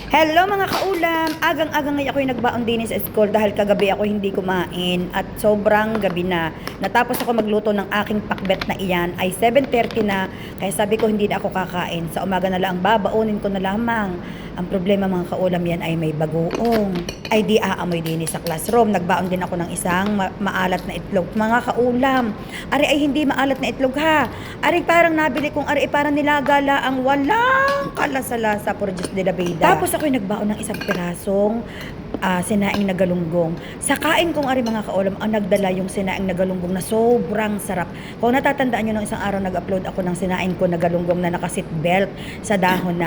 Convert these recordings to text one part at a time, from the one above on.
Hello mga kaulam! Agang-agang ngayon ako yung nagbaon din sa school dahil kagabi ako hindi kumain at sobrang gabi na. Natapos ako magluto ng aking pakbet na iyan ay 7:30 na kaya sabi ko hindi na ako kakain. Sa umaga na lang babaunin ko na lamang. Ang problema mga kaulam yan ay may bagoong. Ay di aamoy din sa classroom. Nagbaon din ako ng isang maalat na itlog. Mga kaulam, ari ay hindi maalat na itlog ha. Ari parang nabili kong ari ay parang nilagala ang walang kalasa-lasa por Diyos de la Vida. Tapos ako'y nagbaon ng isang pirasong sinaing na galunggong. Sa kain kong ari mga kaulam, ang nagdala yung sinaing na galunggong na sobrang sarap. Kung natatandaan nyo nung isang araw nag-upload ako ng sinaing ko na galunggong na naka-seatbelt sa dahon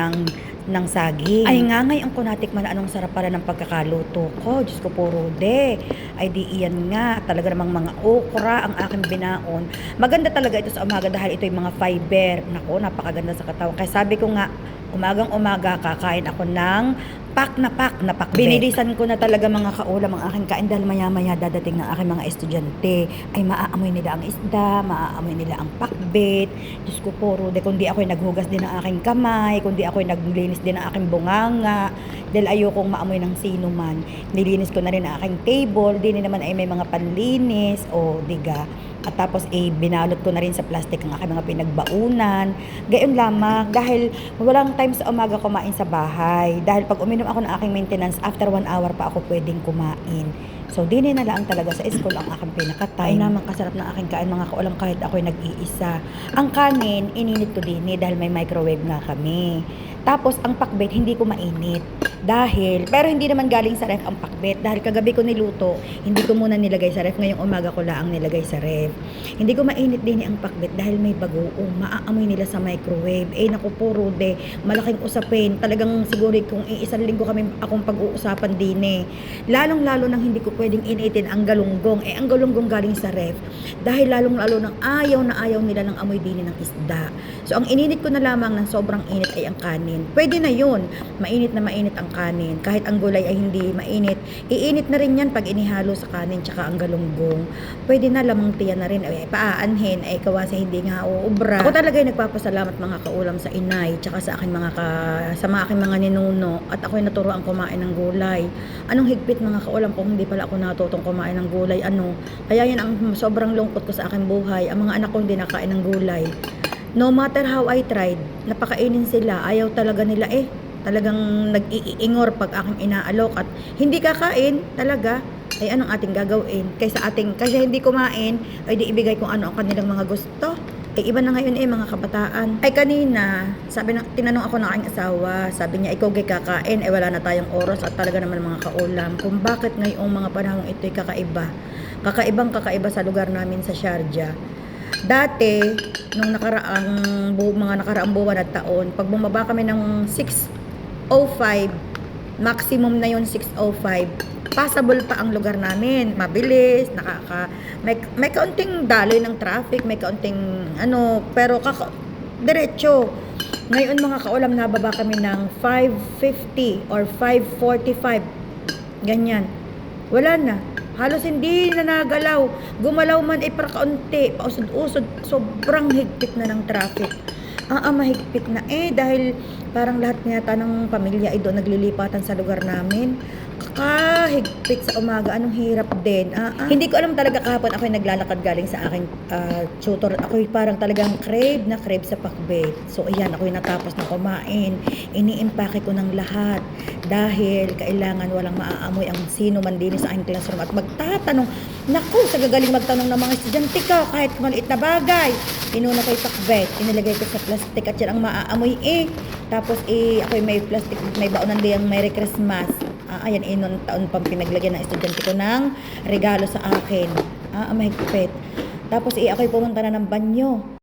ng saging. Ay nga ngayon ko natikman na anong sarap para ng pagkakaluto ko. Diyos ko po Rode. Ay di iyan nga. Talaga namang mga okra ang aking binaon. Maganda talaga ito sa umaga dahil ito yung mga fiber. Nako, napakaganda sa katawan. Kaya sabi ko nga, umagang-umaga kakain ako ng pak na pakbet. Binilisan ko na talaga mga kaulam ang aking kain dahil maya-maya dadating ng aking mga estudyante. Ay maaamoy nila ang isda, maaamoy nila ang pakbet. Diyos ko po, Rode, kundi ako'y naghugas din ng aking kamay, kundi ako'y naglinis din ng aking bunganga, dahil ayokong maamoy ng sino man. Nilinis ko na rin ang aking table, din naman ay may mga panlinis, o diga. At tapos binalot ko na rin sa plastic ang aking mga pinagbaunan. Gayon lamang dahil walang time sa umaga kumain sa bahay. Dahil pag uminom ako ng aking maintenance, after 1 hour pa ako pwedeng kumain. So, dini na lang talaga sa school ang aking pinaka-time. Ay naman kasarap ng aking kain mga kaulam kahit ako'y nag-iisa. Ang kanin, ininit ko din dahil may microwave nga kami. Tapos, ang pakbet, hindi ko mainit. Pero hindi naman galing sa ref ang pakbet. Dahil kagabi ko niluto, hindi ko muna nilagay sa ref. Ngayong umaga ko lang nilagay sa ref. Hindi ko mainit din ang pakbet dahil may bagoong. Maaamoy nila sa microwave. Naku po, Rode, malaking usapin. Talagang siguro kung isang linggo akong pag-uusapan din. Lalong-lalo nang hindi ko pwedeng initin ang galunggong. Ang galunggong galing sa ref. Dahil lalong-lalo nang ayaw na ayaw nila ng amoy din ng isda. So, ang ininit ko na lamang ng sobrang init ay ang kanin. Pwede na yun. Mainit na mainit ang kanin. Kahit ang gulay ay hindi mainit, iinit na rin yan pag inihalo sa kanin tsaka ang galunggong. Pwede na lamang tiyan na rin. Paaanhin ay kawasa hindi nga uubra. Ako talaga ay nagpapasalamat mga kaulam sa inay tsaka sa aking sa aking mga ninuno at ako'y naturoan kumain ng gulay. Anong higpit mga kaulam kung hindi pala ako natutong kumain ng gulay? Kaya yan ang sobrang lungkot ko sa aking buhay. Ang mga anak ko hindi nakain ng gulay. No matter how I tried, napakainin sila. Ayaw talaga nila talagang nag-iingor pag aking inaalok at hindi kakain talaga. Ay anong ating gagawin? Kasi hindi kumain, ay di ibigay kung ano ang kanilang mga gusto. Iba na ngayon mga kabataan. Ay kanina, tinanong ako ng aking asawa, sabi niya, ikaw gay kakain, wala na tayong oras at talaga naman mga kaulam. Kung bakit ngayong mga panahong ito'y kakaiba. Kakaibang-kakaiba sa lugar namin sa Sharjah. Dati, nung mga nakaraang buwan at taon, pag bumaba kami ng 6:05, maximum na yun 6:05, passable pa ang lugar namin. Mabilis, may kaunting daloy ng traffic, may kaunting pero diretso. Ngayon mga kaulam, nababa kami ng 5:50 or 5:45. Ganyan. Wala na. Halos hindi na nagalaw. Gumalaw man para kaunti, pausod-usod, sobrang higpit na ng traffic. Mahigpit na dahil parang lahat yata ng pamilya ay doon naglilipatan sa lugar namin. Kakahigpit sa umaga, anong hirap din. Hindi ko alam talaga kahapon ako'y naglalakad galing sa aking tutor. Ako'y parang talagang crave sa pakbet. So ayan, ako'y natapos na kumain. Iniimpake ko ng lahat dahil kailangan walang maaamoy ang sino man din sa aking classroom at magtatanong. Naku, sa gagaling magtanong ng mga estudyante ko kahit maliit na bagay. Inuna ko yung pakbet, inilagay ko sa plastic at yan ang maaamoy Tapos ako'y may plastic, may baonan din Merry Christmas. Ayan, noon taon pang pinaglagyan ng estudyante ko ng regalo sa akin. Mahigpit. Tapos ako'y pumunta na ng banyo.